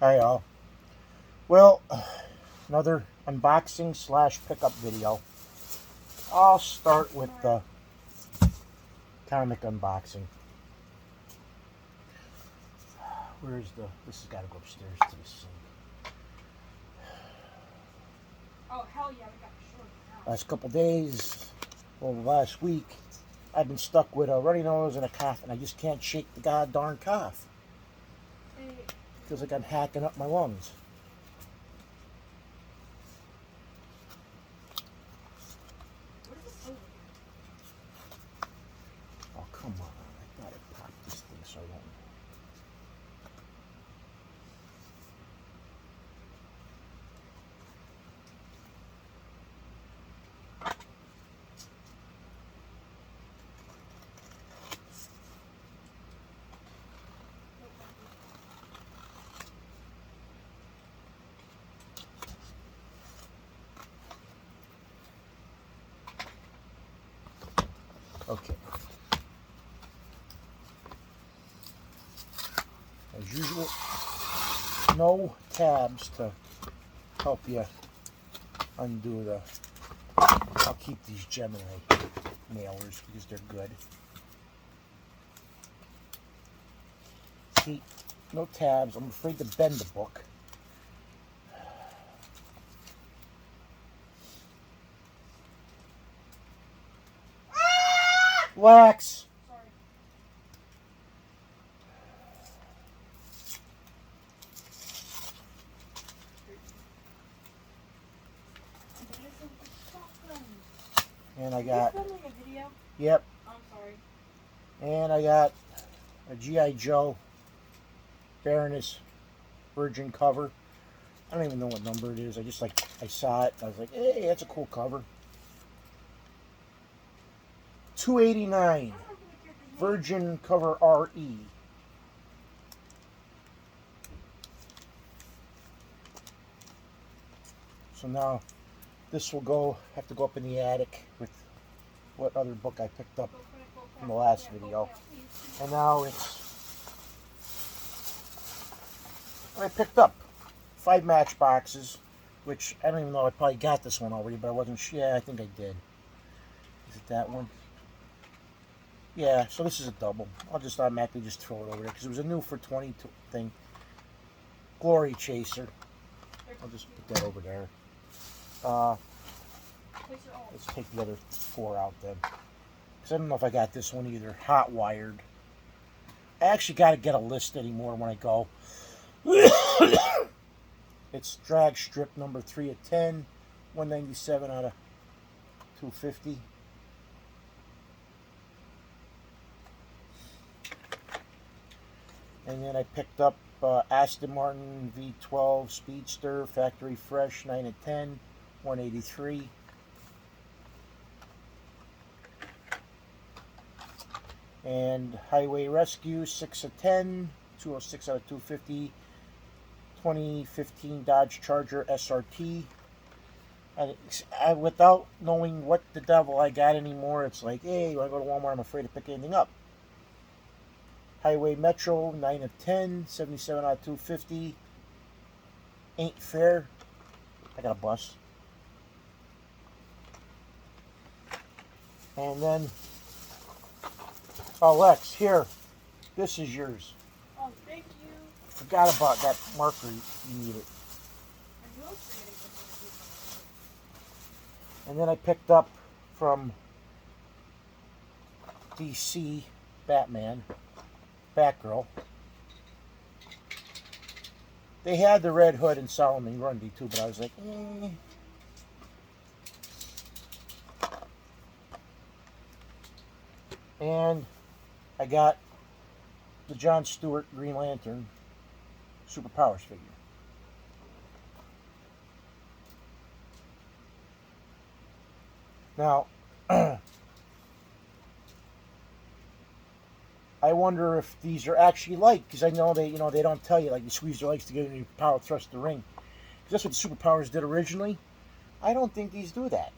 Hi, all. Well, another unboxing slash pickup video. I'll start with the comic unboxing. Where's the? This has got to go upstairs to the sink. Oh, hell yeah, we got the short now. Last couple days, well, last week, I've been stuck with a runny nose and a cough, and I just can't shake the goddamn cough. Hey, Feels like I'm hacking up my lungs. what is this over Oh, come on. I thought I popped this thing so I don't. Okay. As usual, no tabs to help you undo the. I'll keep these Gemini mailers because they're good. See, no tabs. I'm afraid to bend the book. Wax. Sorry. And I Are you got. filming a video? Yep. I'm sorry. And I got a G.I. Joe Baroness Virgin cover. I don't even know what number it is. I saw it. I was like, hey, that's a cool cover. $2.89. Virgin cover RE. So now this will have to go up in the attic with what other book I picked up in the last video. And now I picked up 5 matchboxes, which I don't even know, I probably got this one already, but I wasn't sure. Yeah, I think I did. Is it that one? Yeah, so this is a double. I'll just automatically just throw it over there because it was a new for 20 thing. Glory Chaser. I'll just put that over there. Let's take the other 4 out then. Because I don't know if I got this one either. Hot Wired. I actually got to get a list anymore when I go. It's drag strip number 3 of 10. 197 out of 250. And then I picked up Aston Martin V12 Speedster, Factory Fresh, 9 of 10, 183. And Highway Rescue, 6 of 10, 206 out of 250, 2015 Dodge Charger SRT. And without knowing what the devil I got anymore, it's like, hey, when I go to Walmart, I'm afraid to pick anything up. Highway Metro, 9 of 10, 77 out of 250. Ain't fair. I got a bus. And then, oh, Lex, here. This is yours. Oh, thank you. Forgot about that marker. You need it. I was forgetting something. And then I picked up from DC Batman, Batgirl. They had the Red Hood and Solomon Grundy too, but I was like, eh. And I got the John Stewart Green Lantern Superpowers figure. Now, I wonder if these are actually like, because I know they don't tell you, like, you squeeze their legs together and you power thrust the ring. Because that's what the Superpowers did originally. I don't think these do that.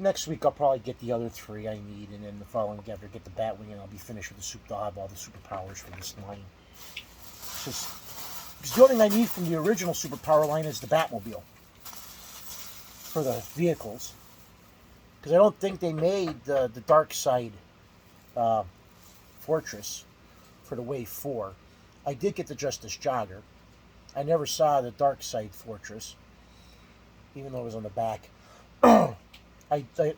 next week I'll probably get the other 3 I need, and then the following week after get the Batwing, and I'll be finished with the Super. I'll have all the superpowers for this line. Because the only thing I need from the original superpower line is the Batmobile for the vehicles. Because I don't think they made the Dark Side Fortress for the Wave 4. I did get the Justice Jogger. I never saw the Dark Side Fortress, even though it was on the back. And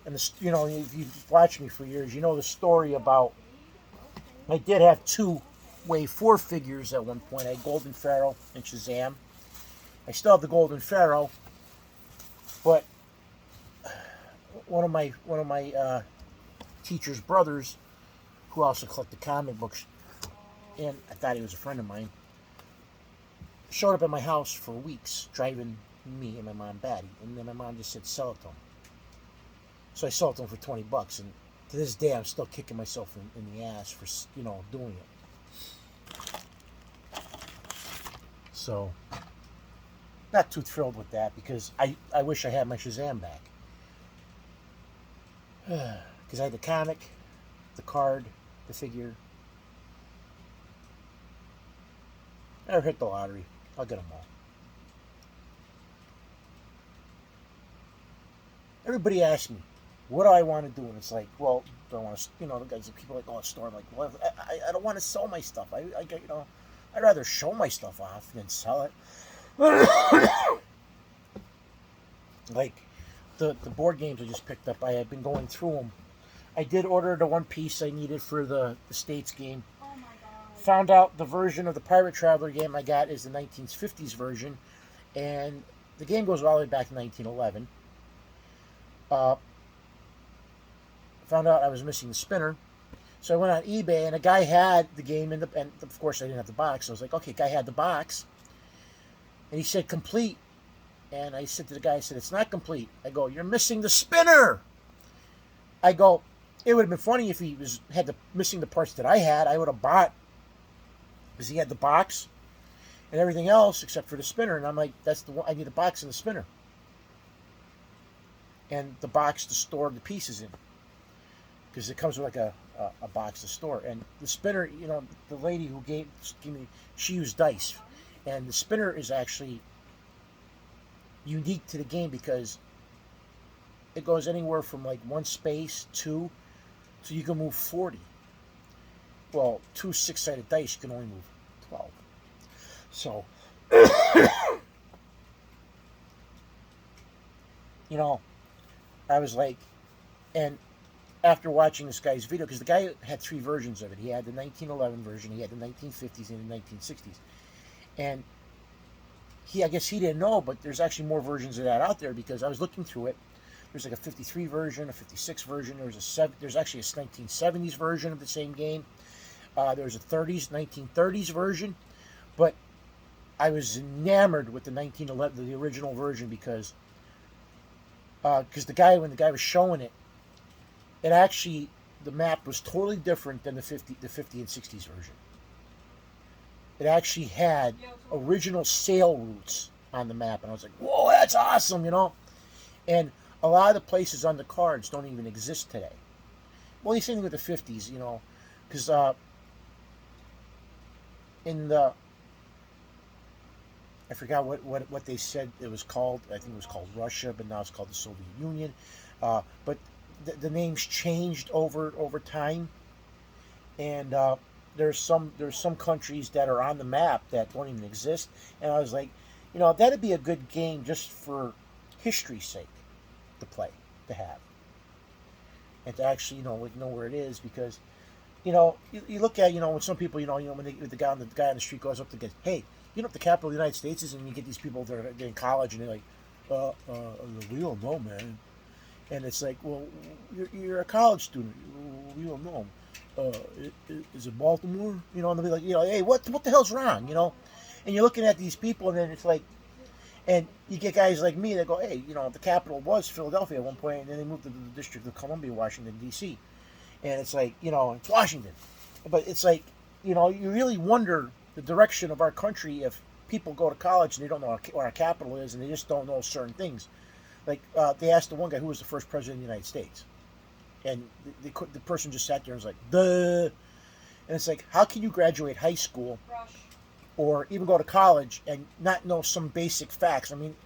this, you know, if you've watched me for years, you know the story about. I did have 2 Wave 4 figures at one point. I had Golden Pharaoh and Shazam. I still have the Golden Pharaoh, but one of my teacher's brothers, who also collected comic books, and I thought he was a friend of mine, showed up at my house for weeks, driving me and my mom batty, and then my mom just said, sell it to him. So I sold it to him for $20, and to this day I'm still kicking myself in the ass for, you know, doing it. So, not too thrilled with that, because I wish I had my Shazam back. Because I had the comic, the card, the figure. I never hit the lottery. I'll get them all. Everybody asks me, what do I want to do? And it's like, well, do I want to, you know, the guys, people like, oh, it's store. I'm like, well, I don't want to sell my stuff. I you know, I'd rather show my stuff off than sell it. Like the board games I just picked up, I had been going through them. I did order the one piece I needed for the States game. Oh my god. Found out the version of the Pirate Traveler game I got is the 1950s version, and the game goes all the way back to 1911. Found out I was missing the spinner, so I went on eBay, and a guy had the game and of course I didn't have the box. So I was like, okay, guy had the box, and he said complete, and I said to the guy, I said, it's not complete. I go, you're missing the spinner. I go, it would have been funny if he had missing the parts that I had. I would have bought, because he had the box and everything else except for the spinner, and I'm like, that's the one. I need the box and the spinner, and the box to store the pieces in, because it comes with like a box to store. And the spinner, you know, the lady who gave me, she used dice, and the spinner is actually unique to the game because it goes anywhere from like 1 space, 2, so you can move 40. Well, 2 6-sided dice, you can only move 12. So, you know, I was like, and after watching this guy's video, because the guy had 3 versions of it. He had the 1911 version, he had the 1950s, and the 1960s. And I guess he didn't know, but there's actually more versions of that out there, because I was looking through it. There's like a 53 version, a 56 version. There's actually a 1970s version of the same game. There's a 1930s version. But I was enamored with the 1911, the original version, because when the guy was showing it, it actually, the map was totally different than the 50 and 60s version. It actually had original sail routes on the map, and I was like, whoa, that's awesome, you know. And a lot of the places on the cards don't even exist today. Well, the same thing with the 50s, you know, because in the, I forgot what they said it was called. I think it was called Russia, but now it's called the Soviet Union. But the names changed over time, and there's some countries that are on the map that don't even exist. And I was like, you know, that'd be a good game just for history's sake to play, to have, and to actually, you know where it is. Because, you know, you look at, you know, when some people, you know when the guy on the street goes up to get, hey, you know what the capital of the United States is, and you get these people that are in college, and they're like, we don't know, man. And it's like, well, you're a college student, we don't know. Is it Baltimore? You know, and they'll be like, you know, hey, what the hell's wrong? You know, and you're looking at these people, and then it's like, and you get guys like me that go, hey, you know, the capital was Philadelphia at one point, and then they moved to the District of Columbia, Washington, D.C. And it's like, you know, it's Washington. But it's like, you know, you really wonder the direction of our country if people go to college and they don't know where our capital is, and they just don't know certain things. Like they asked the one guy who was the first president of the United States, and the person just sat there and was like, "Duh." And it's like, how can you graduate high school Rush. or even go to college and not know some basic facts? I mean,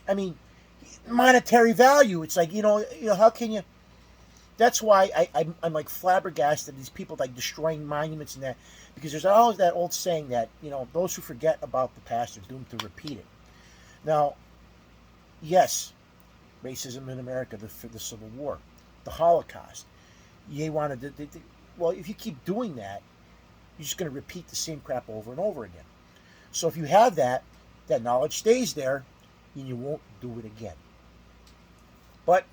I mean, monetary value. It's like how can you? That's why I'm like flabbergasted. These people like destroying monuments and that, because there's always that old saying that those who forget about the past are doomed to repeat it. Now, yes, racism in America, the Civil War, the Holocaust. They wanted to. Well, if you keep doing that, you're just going to repeat the same crap over and over again. So if you have that knowledge stays there, and you won't do it again. But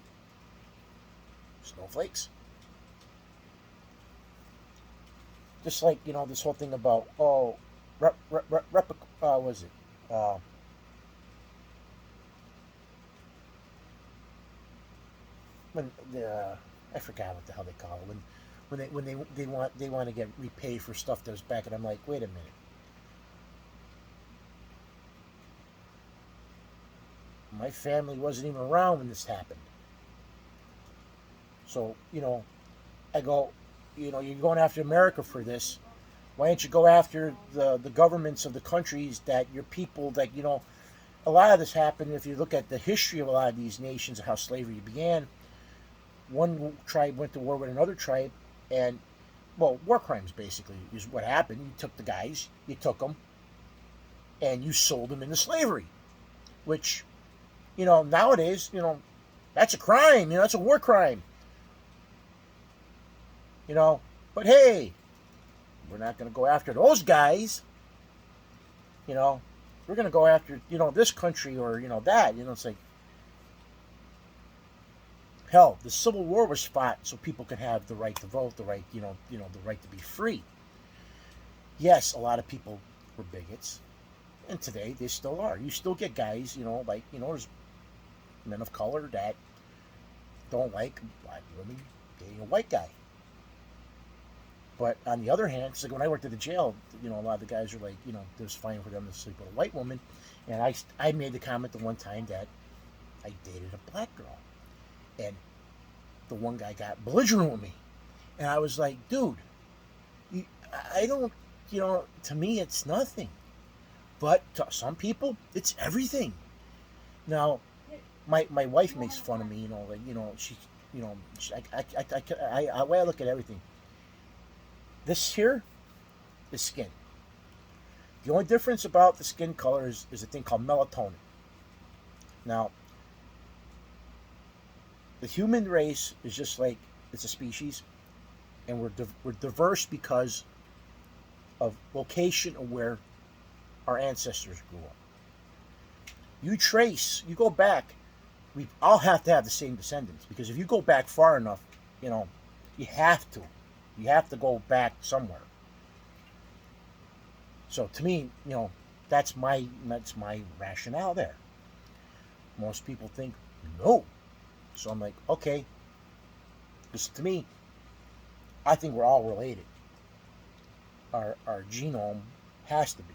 snowflakes. Just like this whole thing about was it? When I forgot what the hell they call it when they want to get repaid for stuff that was back, and I'm like, wait a minute. My family wasn't even around when this happened. So, I go, you're going after America for this. Why don't you go after the governments of the countries that your people, that, a lot of this happened. If you look at the history of a lot of these nations and how slavery began, one tribe went to war with another tribe, and, well, war crimes basically is what happened. You took the guys, you took them, and you sold them into slavery, which, nowadays, that's a crime, that's a war crime. But hey, we're not going to go after those guys. We're going to go after, this country or, that. It's like, hell, the Civil War was fought so people could have the right to vote, the right, the right to be free. Yes, a lot of people were bigots, and today they still are. You still get guys, there's men of color that don't like black women dating a white guy. But on the other hand, it's like when I worked at the jail, a lot of the guys are like, it was fine for them to sleep with a white woman. And I made the comment the one time that I dated a black girl. And the one guy got belligerent with me. And I was like, dude, I don't, to me it's nothing. But to some people, it's everything. Now, my wife makes fun of me, she, the way I look at everything. This here is skin. The only difference about the skin color is a thing called melatonin. Now, the human race is just like, it's a species, and we're diverse because of location and where our ancestors grew up. You go back, we all have to have the same descendants, because if you go back far enough, you have to. You have to go back somewhere. So to me, that's my rationale there. Most people think no. So I'm like, okay. Because to me, I think we're all related. Our genome has to be.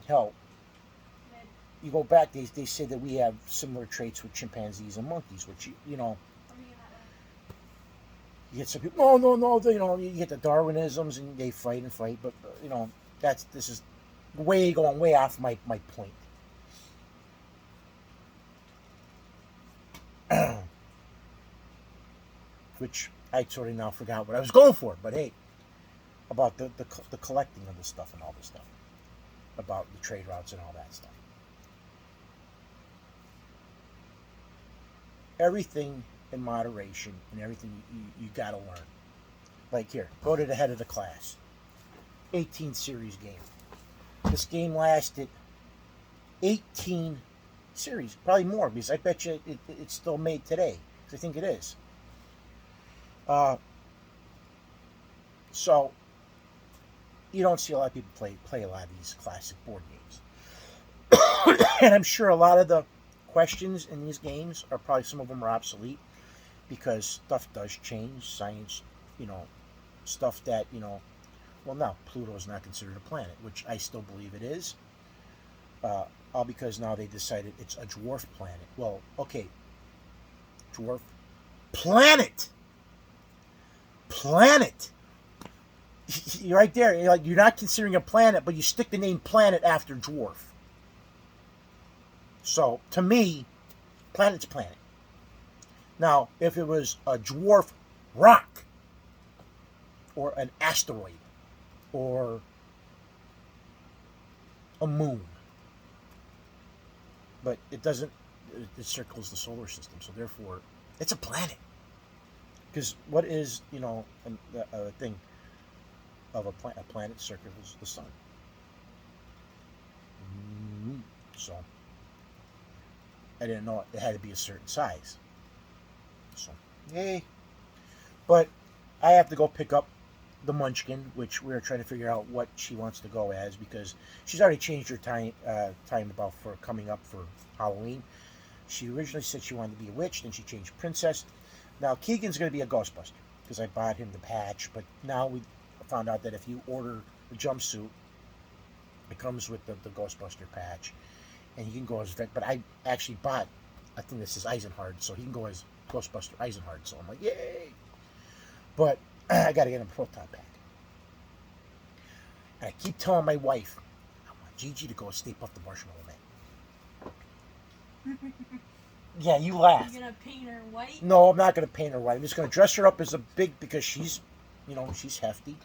Hell, you go back, they say that we have similar traits with chimpanzees and monkeys, which you get some people, no, you get the Darwinisms and they fight, but this is going way off my point. Which I sort of now forgot what I was going for, but hey, about the collecting of the stuff and all this stuff, about the trade routes and all that stuff. Everything in moderation, and everything you got to learn. Like here, go to the head of the class. 18 series game. This game lasted 18 series, probably more, because I bet you it's still made today. I think it is. So you don't see a lot of people play a lot of these classic board games, and I'm sure a lot of the questions in these games are probably, some of them are obsolete, because stuff does change. Science, stuff that, well, now Pluto is not considered a planet, which I still believe it is. All because now they decided it's a dwarf planet. Well, okay, dwarf planet. Planet. You're right there. You're like, you're not considering a planet, but you stick the name planet after dwarf. So to me, planet's planet. Now, if it was a dwarf rock, or an asteroid, or a moon, but it doesn't. It circles the solar system, so therefore, it's a planet. Because what is, a thing of a planet circles the sun. So I didn't know it had to be a certain size. So yay! But I have to go pick up the Munchkin, which we're trying to figure out what she wants to go as, because she's already changed her time about for coming up for Halloween. She originally said she wanted to be a witch, then she changed princess. Now Keegan's going to be a Ghostbuster because I bought him the patch, but now we found out that if you order the jumpsuit, it comes with the Ghostbuster patch, and he can go as But I actually bought, I think this is Eisenhard, so he can go as Ghostbuster Eisenhard. So I'm like, yay! But I got to get him a proton pack. And I keep telling my wife, I want Gigi to go Stay Puft the Marshmallow Man. Yeah, you laugh. You're gonna paint her white? No, I'm not going to paint her white. I'm just going to dress her up as a big, because she's, she's hefty.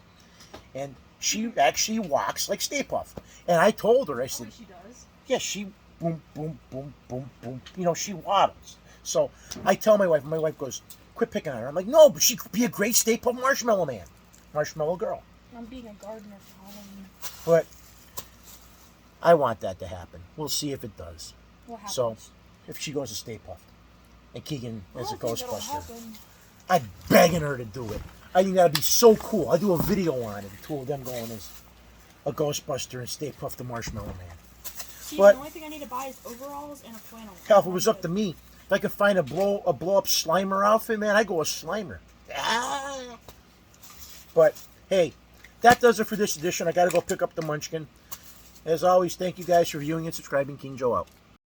And she actually walks like Stay Puft. And I told her, I said, she does. yeah, she boom, boom, boom, boom, boom. She waddles. So I tell my wife, and my wife goes, quit picking on her. I'm like, no, but she could be a great Stay Puft Marshmallow Man. Marshmallow Girl. I'm being a gardener for Halloween. But I want that to happen. We'll see if it does. What happens? So if she goes to Stay Puft and Keegan as a Ghostbuster, Happen. I'm begging her to do it. I think that'd be so cool. I'll do a video on it, the two of them going as a Ghostbuster and Stay Puft the Marshmallow Man. See, But the only thing I need to buy is overalls and a flannel. hell, if it was up to me, if I could find a blow up Slimer outfit, man, I'd go a Slimer. Ah. But hey, that does it for this edition. I got to go pick up the Munchkin. As always, thank you guys for viewing and subscribing. King Joe out.